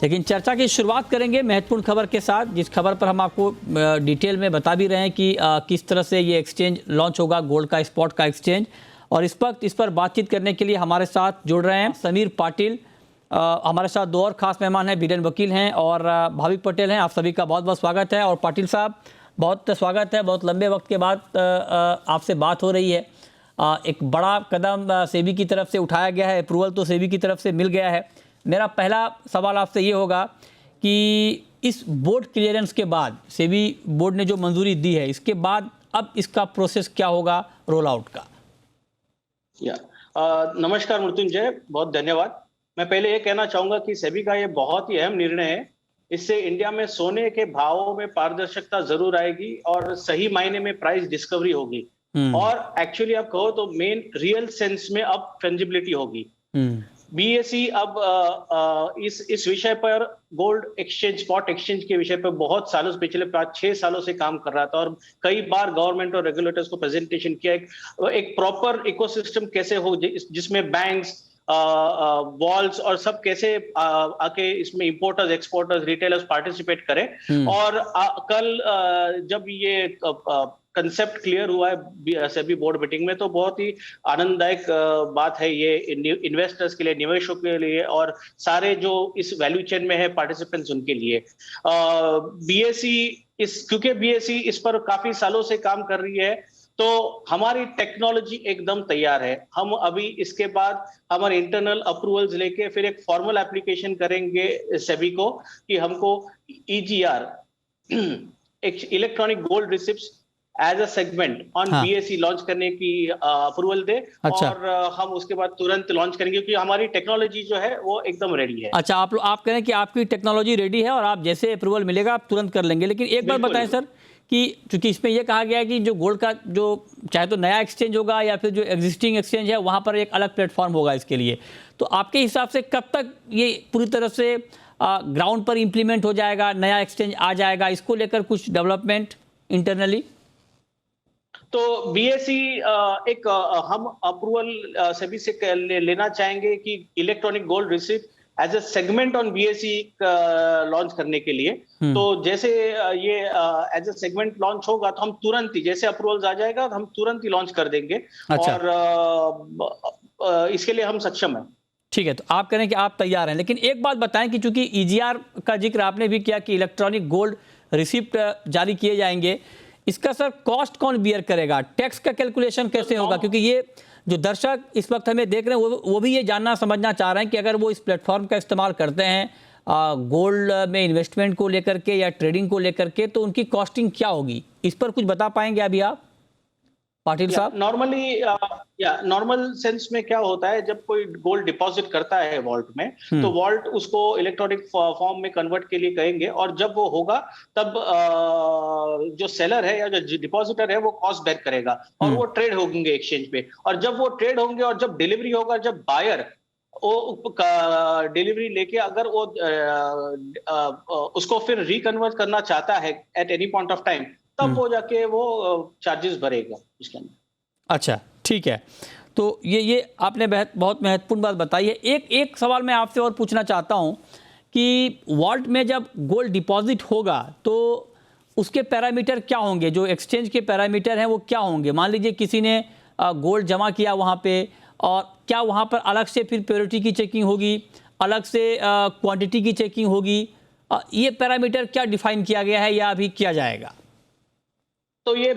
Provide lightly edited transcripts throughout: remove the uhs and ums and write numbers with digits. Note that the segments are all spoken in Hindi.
लेकिन चर्चा की शुरुआत करेंगे महत्वपूर्ण खबर के साथ, जिस खबर पर हम आपको डिटेल में बता भी रहे हैं कि किस तरह से ये एक्सचेंज लॉन्च होगा, गोल्ड का स्पॉट का एक्सचेंज। और इस वक्त इस पर बातचीत करने के लिए हमारे साथ जुड़ रहे हैं समीर पाटिल। हमारे साथ दो और खास मेहमान हैं, बीरेन वकील हैं और भाविक पटेल हैं। आप सभी का बहुत बहुत स्वागत है। और पाटिल साहब, बहुत स्वागत है। बहुत लंबे वक्त के बाद आपसे बात हो रही है। एक बड़ा कदम सेबी की तरफ से उठाया गया है, अप्रूवल तो सेबी की तरफ से मिल गया है। मेरा पहला सवाल आपसे ये होगा कि इस बोर्ड क्लियरेंस के बाद, सेबी बोर्ड ने जो मंजूरी दी है, इसके बाद अब इसका प्रोसेस क्या होगा रोल आउट का? नमस्कार मृत्युंजय, बहुत धन्यवाद। मैं पहले ये कहना चाहूंगा कि सेबी का ये बहुत ही अहम निर्णय है। इससे इंडिया में सोने के भावों में पारदर्शिता जरूर आएगी और सही मायने में प्राइस डिस्कवरी होगी। और एक्चुअली आप कहो तो मेन रियल सेंस में अब फंजिबिलिटी होगी। बीएसई अब इस विषय पर, गोल्ड एक्सचेंज, स्पॉट एक्सचेंज के विषय पर बहुत सालों से, पिछले 5-6 सालों से काम कर रहा था और कई बार गवर्नमेंट और रेगुलेटर्स को प्रेजेंटेशन किया एक प्रॉपर इकोसिस्टम कैसे हो जिसमें बैंक्स, वॉल्स और सब कैसे आके इसमें इंपोर्टर्स, एक्सपोर्टर्स, रिटेलर्स पार्टिसिपेट करें। और कल जब ये कंसेप्ट क्लियर हुआ है सेबी बोर्ड मीटिंग में, तो बहुत ही आनंददायक बात है ये इन्वेस्टर्स के लिए, निवेशकों के लिए और सारे जो इस वैल्यू चेन में है पार्टिसिपेंट्स, उनके लिए। क्योंकि बीएसई इस पर काफी सालों से काम कर रही है, तो हमारी टेक्नोलॉजी एकदम तैयार है। हम अभी इसके बाद हमारे इंटरनल अप्रूवल्स लेके फिर एक फॉर्मल एप्लीकेशन करेंगे सेबी को कि हमको EGR, electronic gold receipts as a segment on BSE launch करने की अप्रूवल दे। अच्छा। और हम उसके बाद तुरंत लॉन्च करेंगे क्योंकि हमारी टेक्नोलॉजी जो है वो एकदम रेडी है। अच्छा, आप कह रहे हैं कि आपकी टेक्नोलॉजी रेडी है और आप जैसे अप्रूवल मिलेगा आप तुरंत कर लेंगे। लेकिन एक बात बताएं सर कि चूंकि इसमें यह कहा गया है कि जो गोल्ड का जो चाहे तो नया एक्सचेंज होगा या फिर जो एग्जिस्टिंग एक्सचेंज है वहां पर एक अलग प्लेटफॉर्म होगा इसके लिए, तो आपके हिसाब से कब तक ये पूरी तरह से ग्राउंड पर इंप्लीमेंट हो जाएगा, नया एक्सचेंज आ जाएगा? इसको लेकर कुछ डेवलपमेंट इंटरनली? तो बीएसई हम अप्रूवल सभी से लेना चाहेंगे कि electronic gold receipt as a segment on BSE launch करने के लिए। तो जैसे ये एज अ सेगमेंट लॉन्च होगा तो हम तुरंत ही, जैसे अप्रूवल्स आ जाएगा तो हम तुरंत ही लॉन्च कर देंगे। अच्छा। और इसके लिए हम सक्षम हैं। ठीक है, तो आप कह रहे हैं कि आप तैयार हैं। लेकिन एक बात बताएं कि चूंकि ईजीआर का जिक्र आपने भी किया कि इलेक्ट्रॉनिक गोल्ड रिसिप्ट जारी किए जाएंगे, इसका सर कॉस्ट कौन बियर करेगा? टैक्स का कैलकुलेशन कैसे होगा? क्योंकि ये जो दर्शक इस वक्त हमें देख रहे हैं वो भी ये जानना समझना चाह रहे हैं कि अगर वो इस प्लेटफॉर्म का इस्तेमाल करते हैं गोल्ड में इन्वेस्टमेंट को लेकर के या ट्रेडिंग को लेकर के, तो उनकी कॉस्टिंग क्या होगी? इस पर कुछ बता पाएंगे अभी आप पाटिल साहब? नॉर्मल सेंस में क्या होता है, जब कोई गोल्ड डिपॉजिट करता है वॉल्ट में, तो वॉल्ट उसको इलेक्ट्रॉनिक फॉर्म में कन्वर्ट के लिए कहेंगे और जब वो होगा तब जो सेलर है या जो डिपॉजिटर है वो कॉस्ट बेयर करेगा और वो ट्रेड होंगे एक्सचेंज पे। और जब वो ट्रेड होंगे और जब डिलीवरी होगा, जब बायर वो डिलीवरी लेके अगर वो उसको फिर रिकन्वर्ट करना चाहता है at any point of time, तब वो जाके वो चार्जेस भरेगा इसके अंदर। अच्छा, ठीक है। तो ये आपने बहुत महत्वपूर्ण बात बताई है। एक सवाल मैं आपसे और पूछना चाहता हूं कि वॉल्ट में जब गोल्ड डिपॉजिट होगा तो उसके पैरामीटर क्या होंगे? जो एक्सचेंज के पैरामीटर हैं वो क्या होंगे? मान लीजिए किसी ने गोल्ड जमा किया वहां पे, और क्या वहां पर अलग से फिर प्योरिटी की चेकिंग होगी, अलग से क्वांटिटी की चेकिंग होगी? ये पैरामीटर क्या डिफाइन किया गया है या अभी किया जाएगा? तो ये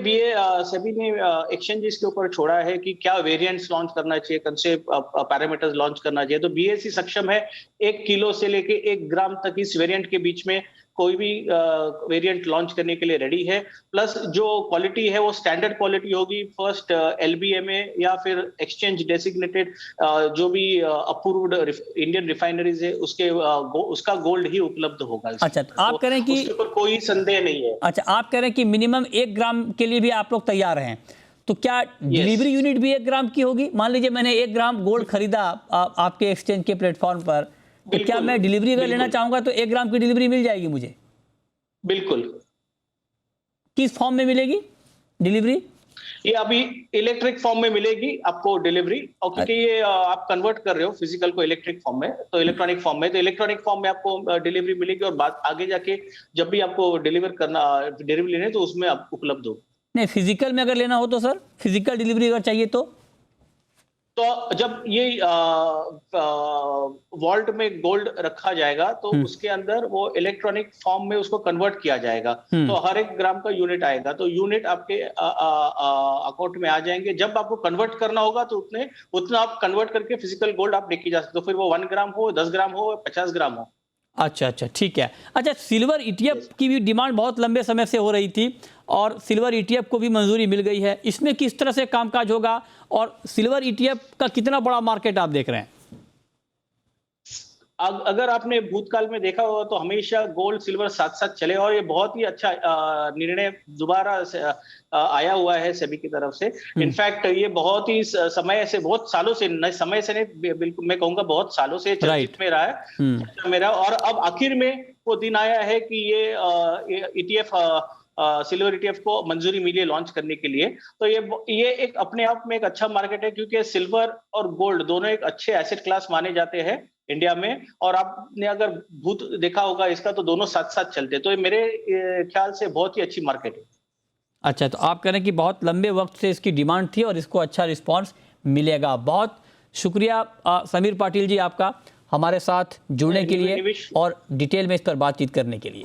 सभी ने एक्सचेंजेस के ऊपर छोड़ा है कि क्या वेरिएंट्स लॉन्च करना चाहिए, कौन से पैरामीटर्स लॉन्च करना चाहिए। तो बीएसई सक्षम है 1 किलो से लेके 1 ग्राम तक इस वेरिएंट के बीच में कोई भी वेरिएंट लॉन्च करने के लिए रेडी है। प्लस जो क्वालिटी है वो स्टैंडर्ड क्वालिटी होगी, फर्स्ट एलबीएमए या फिर एक्सचेंज डेसिग्नेटेड जो भी अप्रूव्ड इंडियन रिफाइनरीज है उसका गोल्ड ही उपलब्ध होगा। अच्छा, तो आप कह रहे हैं कि उसके ऊपर कोई संदेह नहीं है। अच्छा, आप कह रहे हैं कि मिनिमम 1 ग्राम के लिए भी आप लोग तैयार हैं, तो क्या डिलीवरी यूनिट भी 1 ग्राम की होगी? मान लीजिए मैंने 1 ग्राम गोल्ड खरीदा आपके एक्सचेंज के प्लेटफॉर्म पर, तो क्या मैं डिलीवरी अगर लेना चाहूंगा तो 1 ग्राम की डिलीवरी मिल जाएगी मुझे? बिल्कुल। किस फॉर्म में मिलेगी डिलीवरी? ये अभी इलेक्ट्रिक फॉर्म में मिलेगी आपको डिलीवरी, और क्योंकि ये आप कन्वर्ट कर रहे हो फिजिकल को इलेक्ट्रिक फॉर्म में, तो इलेक्ट्रॉनिक फॉर्म में, तो इलेक्ट्रॉनिक फॉर्म में आपको डिलीवरी मिलेगी, और बाद आगे जाके जब भी आपको डिलीवरी लेने तो उसमें आप उपलब्ध हो। नहीं, फिजिकल में अगर लेना हो तो सर, फिजिकल डिलीवरी अगर चाहिए तो जब ये वॉल्ट में गोल्ड रखा जाएगा तो उसके अंदर वो इलेक्ट्रॉनिक फॉर्म में उसको कन्वर्ट किया जाएगा, तो हर 1 ग्राम का यूनिट आएगा, तो यूनिट आपके अकाउंट में आ जाएंगे। जब आपको कन्वर्ट करना होगा तो उतना आप कन्वर्ट करके फिजिकल गोल्ड आप लेके जा सकते हो, फिर वो 1 ग्राम हो, 10 ग्राम हो, 50 ग्राम हो। अच्छा अच्छा, ठीक है। अच्छा, सिल्वर ईटीएफ की भी डिमांड बहुत लंबे समय से हो रही थी और सिल्वर ईटीएफ को भी मंजूरी मिल गई है। इसमें किस तरह से कामकाज होगा और सिल्वर ईटीएफ का कितना बड़ा मार्केट आप देख रहे हैं? अगर आपने भूतकाल में देखा होगा तो हमेशा गोल्ड सिल्वर साथ साथ चले, और ये बहुत ही अच्छा निर्णय दोबारा से आया हुआ है सेबी की तरफ से। इनफैक्ट ये बहुत ही समय से, बहुत सालों से, समय से नहीं, बिल्कुल मैं कहूंगा बहुत सालों से चर्चित में रहा है मेरा, और अब आखिर में वो दिन आया है कि ये ईटीएफ सिल्वर ईटीएफ को मंजूरी मिली है लॉन्च करने के लिए। तो ये एक अपने आप में एक अच्छा मार्केट है, क्योंकि सिल्वर और गोल्ड दोनों एक अच्छे एसेट क्लास माने जाते हैं इंडिया में, और आपने अगर भूत देखा होगा इसका तो दोनों साथ साथ चलते हैं, तो ये मेरे ख्याल से बहुत ही अच्छी मार्केट है। अच्छा, तो आप कह रहे हैं कि बहुत लंबे वक्त से इसकी डिमांड थी और इसको अच्छा रिस्पांस मिलेगा। बहुत शुक्रिया समीर पाटिल जी आपका हमारे साथ जुड़ने के लिए और डिटेल में इस पर बातचीत करने के लिए।